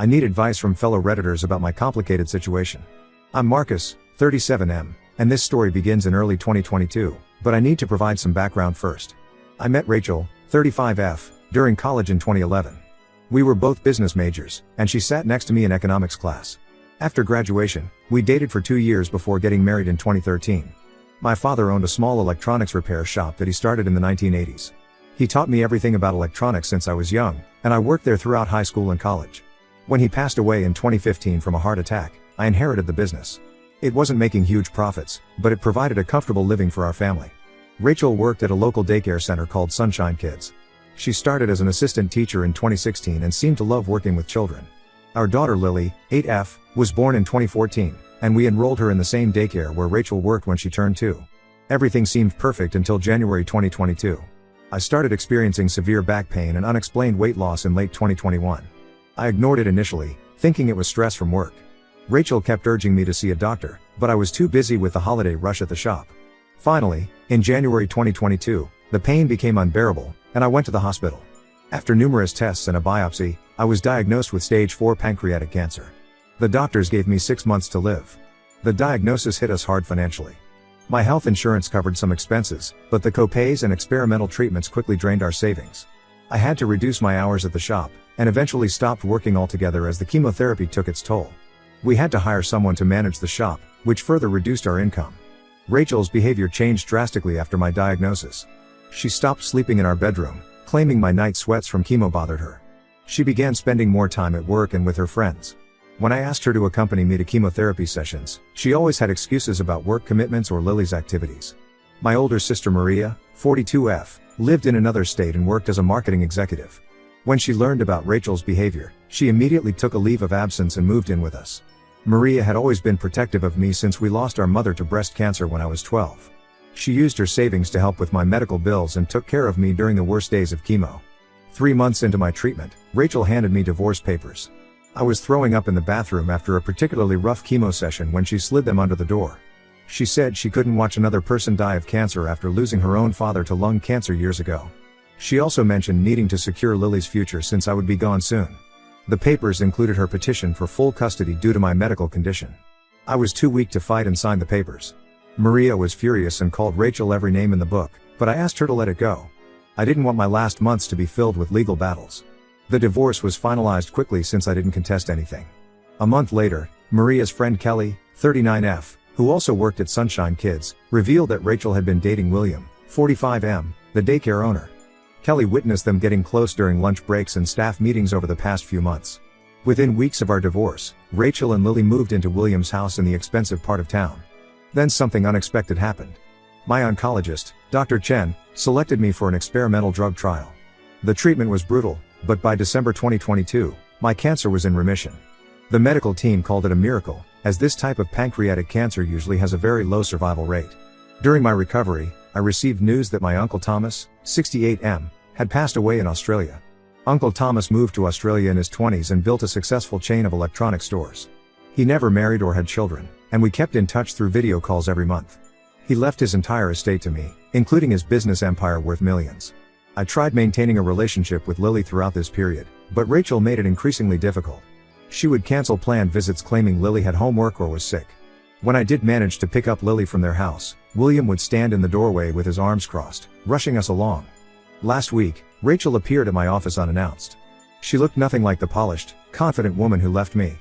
I need advice from fellow Redditors about my complicated situation. I'm Marcus, 37M, and this story begins in early 2022, but I need to provide some background first. I met Rachel, 35F, during college in 2011. We were both business majors, and she sat next to me in economics class. After graduation, we dated for 2 years before getting married in 2013. My father owned a small electronics repair shop that he started in the 1980s. He taught me everything about electronics since I was young, and I worked there throughout high school and college. When he passed away in 2015 from a heart attack, I inherited the business. It wasn't making huge profits, but it provided a comfortable living for our family. Rachel worked at a local daycare center called Sunshine Kids. She started as an assistant teacher in 2016 and seemed to love working with children. Our daughter Lily, 8F, was born in 2014, and we enrolled her in the same daycare where Rachel worked when she turned 2. Everything seemed perfect until January 2022. I started experiencing severe back pain and unexplained weight loss in late 2021. I ignored it initially, thinking it was stress from work. Rachel kept urging me to see a doctor, but I was too busy with the holiday rush at the shop. Finally, in January 2022, the pain became unbearable, and I went to the hospital. After numerous tests and a biopsy, I was diagnosed with stage 4 pancreatic cancer. The doctors gave me 6 months to live. The diagnosis hit us hard financially. My health insurance covered some expenses, but the co-pays and experimental treatments quickly drained our savings. I had to reduce my hours at the shop, and eventually stopped working altogether as the chemotherapy took its toll. We had to hire someone to manage the shop, which further reduced our income. Rachel's behavior changed drastically after my diagnosis. She stopped sleeping in our bedroom, claiming my night sweats from chemo bothered her. She began spending more time at work and with her friends. When I asked her to accompany me to chemotherapy sessions, she always had excuses about work commitments or Lily's activities. My older sister Maria, 42F, lived in another state and worked as a marketing executive. When she learned about Rachel's behavior, she immediately took a leave of absence and moved in with us. Maria had always been protective of me since we lost our mother to breast cancer when I was 12. She used her savings to help with my medical bills and took care of me during the worst days of chemo. 3 months into my treatment, Rachel handed me divorce papers. I was throwing up in the bathroom after a particularly rough chemo session when she slid them under the door. She said she couldn't watch another person die of cancer after losing her own father to lung cancer years ago. She also mentioned needing to secure Lily's future since I would be gone soon. The papers included her petition for full custody due to my medical condition. I was too weak to fight and sign the papers. Maria was furious and called Rachel every name in the book, but I asked her to let it go. I didn't want my last months to be filled with legal battles. The divorce was finalized quickly since I didn't contest anything. A month later, Maria's friend Kelly, 39F, who also worked at Sunshine Kids, revealed that Rachel had been dating William, 45M, the daycare owner. Kelly witnessed them getting close during lunch breaks and staff meetings over the past few months. Within weeks of our divorce, Rachel and Lily moved into William's house in the expensive part of town. Then something unexpected happened. My oncologist, Dr. Chen, selected me for an experimental drug trial. The treatment was brutal, but by December 2022, my cancer was in remission. The medical team called it a miracle, as this type of pancreatic cancer usually has a very low survival rate. During my recovery, I received news that my Uncle Thomas, 68M, had passed away in Australia. Uncle Thomas moved to Australia in his 20s and built a successful chain of electronic stores. He never married or had children, and we kept in touch through video calls every month. He left his entire estate to me, including his business empire worth millions. I tried maintaining a relationship with Lily throughout this period, but Rachel made it increasingly difficult. She would cancel planned visits claiming Lily had homework or was sick. When I did manage to pick up Lily from their house, William would stand in the doorway with his arms crossed, rushing us along. Last week, Rachel appeared at my office unannounced. She looked nothing like the polished, confident woman who left me.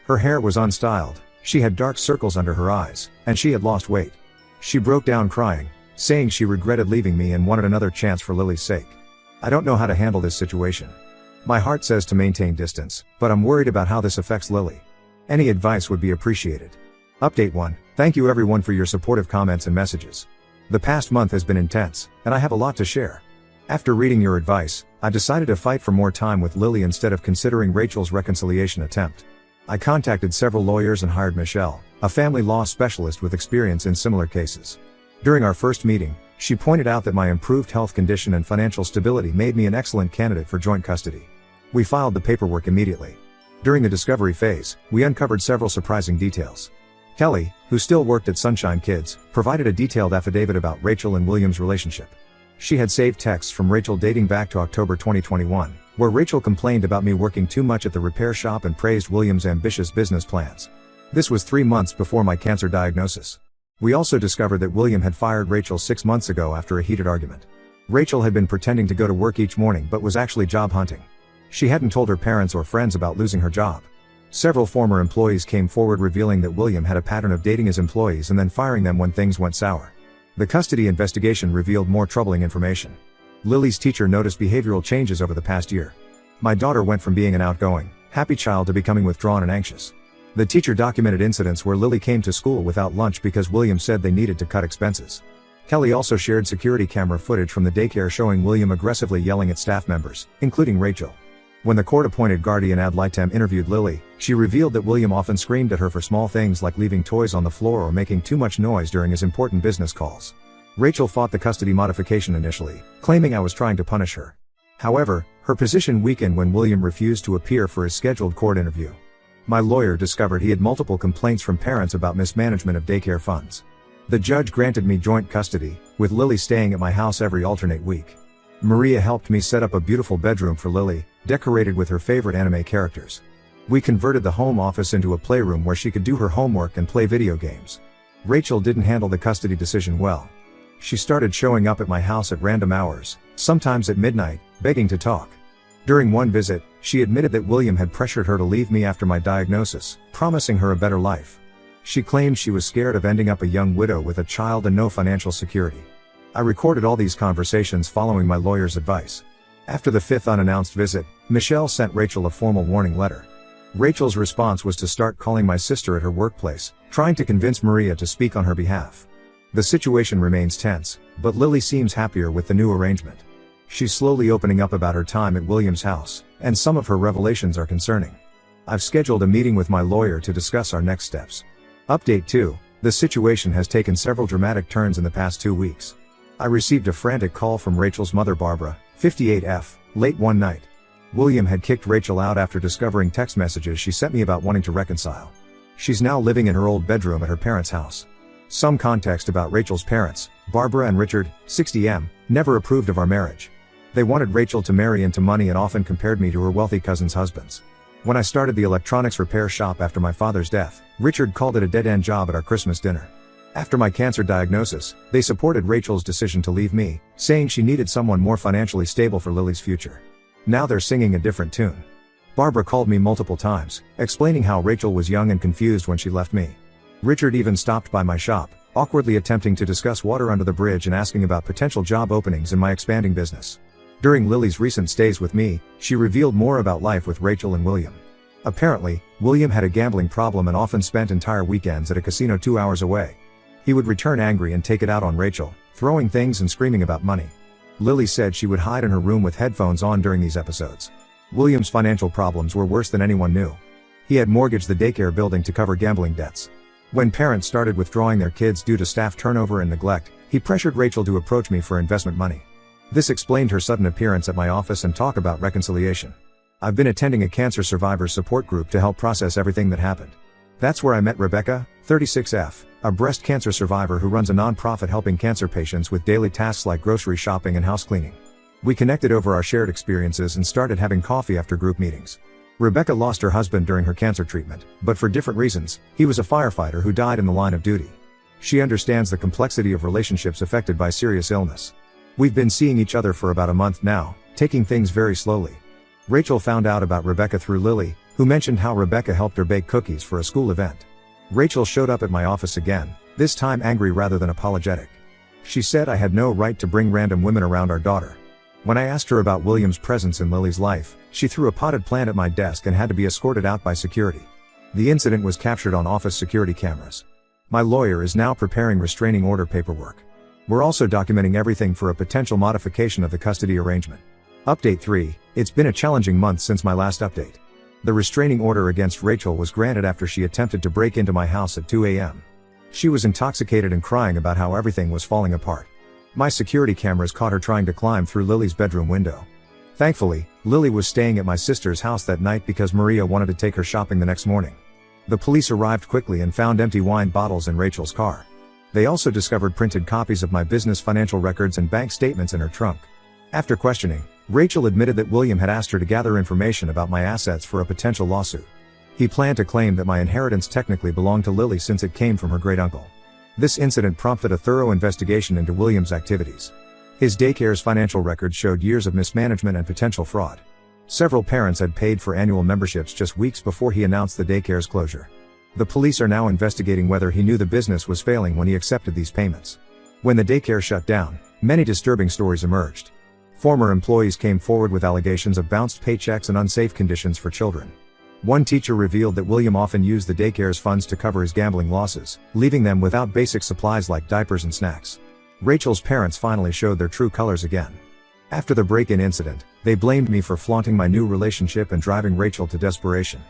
Her hair was unstyled, she had dark circles under her eyes, and she had lost weight. She broke down crying, saying she regretted leaving me and wanted another chance for Lily's sake. I don't know how to handle this situation. My heart says to maintain distance, but I'm worried about how this affects Lily. Any advice would be appreciated. Update 1. Thank you everyone for your supportive comments and messages. The past month has been intense, and I have a lot to share. After reading your advice, I decided to fight for more time with Lily instead of considering Rachel's reconciliation attempt. I contacted several lawyers and hired Michelle, a family law specialist with experience in similar cases. During our first meeting, she pointed out that my improved health condition and financial stability made me an excellent candidate for joint custody. We filed the paperwork immediately. During the discovery phase, we uncovered several surprising details. Kelly, who still worked at Sunshine Kids, provided a detailed affidavit about Rachel and William's relationship. She had saved texts from Rachel dating back to October 2021, where Rachel complained about me working too much at the repair shop and praised William's ambitious business plans. This was 3 months before my cancer diagnosis. We also discovered that William had fired Rachel 6 months ago after a heated argument. Rachel had been pretending to go to work each morning but was actually job hunting. She hadn't told her parents or friends about losing her job. Several former employees came forward revealing that William had a pattern of dating his employees and then firing them when things went sour. The custody investigation revealed more troubling information. Lily's teacher noticed behavioral changes over the past year. My daughter went from being an outgoing, happy child to becoming withdrawn and anxious. The teacher documented incidents where Lily came to school without lunch because William said they needed to cut expenses. Kelly also shared security camera footage from the daycare showing William aggressively yelling at staff members, including Rachel. When the court-appointed guardian ad litem interviewed Lily, she revealed that William often screamed at her for small things like leaving toys on the floor or making too much noise during his important business calls. Rachel fought the custody modification initially, claiming I was trying to punish her. However, her position weakened when William refused to appear for his scheduled court interview. My lawyer discovered he had multiple complaints from parents about mismanagement of daycare funds. The judge granted me joint custody, with Lily staying at my house every alternate week. Maria helped me set up a beautiful bedroom for Lily, decorated with her favorite anime characters. We converted the home office into a playroom where she could do her homework and play video games. Rachel didn't handle the custody decision well. She started showing up at my house at random hours, sometimes at midnight, begging to talk. During one visit, she admitted that William had pressured her to leave me after my diagnosis, promising her a better life. She claimed she was scared of ending up a young widow with a child and no financial security. I recorded all these conversations following my lawyer's advice. After the 5th unannounced visit, Michelle sent Rachel a formal warning letter. Rachel's response was to start calling my sister at her workplace, trying to convince Maria to speak on her behalf. The situation remains tense, but Lily seems happier with the new arrangement. She's slowly opening up about her time at William's house, and some of her revelations are concerning. I've scheduled a meeting with my lawyer to discuss our next steps. Update 2. The situation has taken several dramatic turns in the past 2 weeks. I received a frantic call from Rachel's mother Barbara, 58F, late one night. William had kicked Rachel out after discovering text messages she sent me about wanting to reconcile. She's now living in her old bedroom at her parents' house. Some context about Rachel's parents, Barbara and Richard, 60M, never approved of our marriage. They wanted Rachel to marry into money and often compared me to her wealthy cousin's husbands. When I started the electronics repair shop after my father's death, Richard called it a dead-end job at our Christmas dinner. After my cancer diagnosis, they supported Rachel's decision to leave me, saying she needed someone more financially stable for Lily's future. Now they're singing a different tune. Barbara called me multiple times, explaining how Rachel was young and confused when she left me. Richard even stopped by my shop, awkwardly attempting to discuss water under the bridge and asking about potential job openings in my expanding business. During Lily's recent stays with me, she revealed more about life with Rachel and William. Apparently, William had a gambling problem and often spent entire weekends at a casino 2 hours away. He would return angry and take it out on Rachel, throwing things and screaming about money. Lily said she would hide in her room with headphones on during these episodes. William's financial problems were worse than anyone knew. He had mortgaged the daycare building to cover gambling debts. When parents started withdrawing their kids due to staff turnover and neglect, he pressured Rachel to approach me for investment money. This explained her sudden appearance at my office and talk about reconciliation. I've been attending a cancer survivors support group to help process everything that happened. That's where I met Rebecca, 36F, a breast cancer survivor who runs a non-profit helping cancer patients with daily tasks like grocery shopping and house cleaning. We connected over our shared experiences and started having coffee after group meetings. Rebecca lost her husband during her cancer treatment, but for different reasons. He was a firefighter who died in the line of duty. She understands the complexity of relationships affected by serious illness. We've been seeing each other for about a month now, taking things very slowly. Rachel found out about Rebecca through Lily, who mentioned how Rebecca helped her bake cookies for a school event. Rachel showed up at my office again, this time angry rather than apologetic. She said I had no right to bring random women around our daughter. When I asked her about William's presence in Lily's life, she threw a potted plant at my desk and had to be escorted out by security. The incident was captured on office security cameras. My lawyer is now preparing restraining order paperwork. We're also documenting everything for a potential modification of the custody arrangement. Update 3. It's been a challenging month since my last update. The restraining order against Rachel was granted after she attempted to break into my house at 2 a.m. She was intoxicated and crying about how everything was falling apart. My security cameras caught her trying to climb through Lily's bedroom window. Thankfully, Lily was staying at my sister's house that night because Maria wanted to take her shopping the next morning. The police arrived quickly and found empty wine bottles in Rachel's car. They also discovered printed copies of my business financial records and bank statements in her trunk. After questioning, Rachel admitted that William had asked her to gather information about my assets for a potential lawsuit. He planned to claim that my inheritance technically belonged to Lily since it came from her great-uncle. This incident prompted a thorough investigation into William's activities. His daycare's financial records showed years of mismanagement and potential fraud. Several parents had paid for annual memberships just weeks before he announced the daycare's closure. The police are now investigating whether he knew the business was failing when he accepted these payments. When the daycare shut down, many disturbing stories emerged. Former employees came forward with allegations of bounced paychecks and unsafe conditions for children. One teacher revealed that William often used the daycare's funds to cover his gambling losses, leaving them without basic supplies like diapers and snacks. Rachel's parents finally showed their true colors again. After the break-in incident, they blamed me for flaunting my new relationship and driving Rachel to desperation.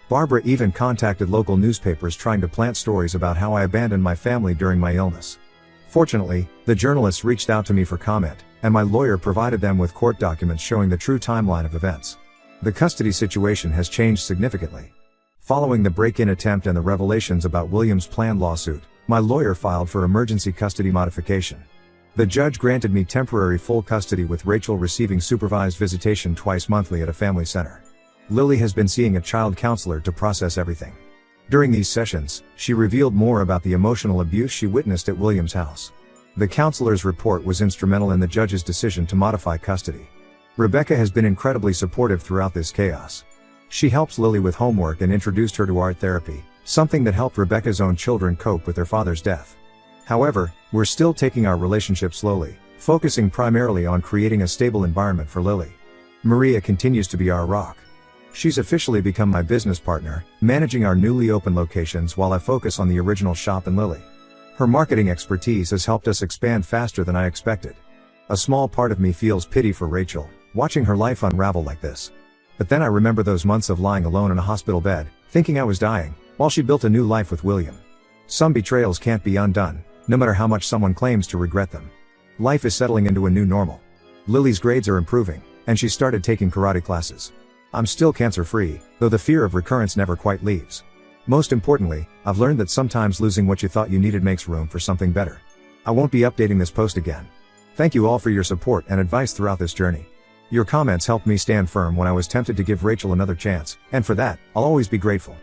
Barbara even contacted local newspapers trying to plant stories about how I abandoned my family during my illness. Fortunately, the journalists reached out to me for comment, and my lawyer provided them with court documents showing the true timeline of events. The custody situation has changed significantly. Following the break-in attempt and the revelations about William's planned lawsuit, my lawyer filed for emergency custody modification. The judge granted me temporary full custody with Rachel receiving supervised visitation twice monthly at a family center. Lily has been seeing a child counselor to process everything. During these sessions, she revealed more about the emotional abuse she witnessed at William's house. The counselor's report was instrumental in the judge's decision to modify custody. Rebecca has been incredibly supportive throughout this chaos. She helps Lily with homework and introduced her to art therapy, something that helped Rebecca's own children cope with their father's death. However, we're still taking our relationship slowly, focusing primarily on creating a stable environment for Lily. Maria continues to be our rock. She's officially become my business partner, managing our newly opened locations while I focus on the original shop and Lily. Her marketing expertise has helped us expand faster than I expected. A small part of me feels pity for Rachel, watching her life unravel like this. But then I remember those months of lying alone in a hospital bed, thinking I was dying, while she built a new life with William. Some betrayals can't be undone, no matter how much someone claims to regret them. Life is settling into a new normal. Lily's grades are improving, and she started taking karate classes. I'm still cancer-free, though the fear of recurrence never quite leaves. Most importantly, I've learned that sometimes losing what you thought you needed makes room for something better. I won't be updating this post again. Thank you all for your support and advice throughout this journey. Your comments helped me stand firm when I was tempted to give Rachel another chance, and for that, I'll always be grateful.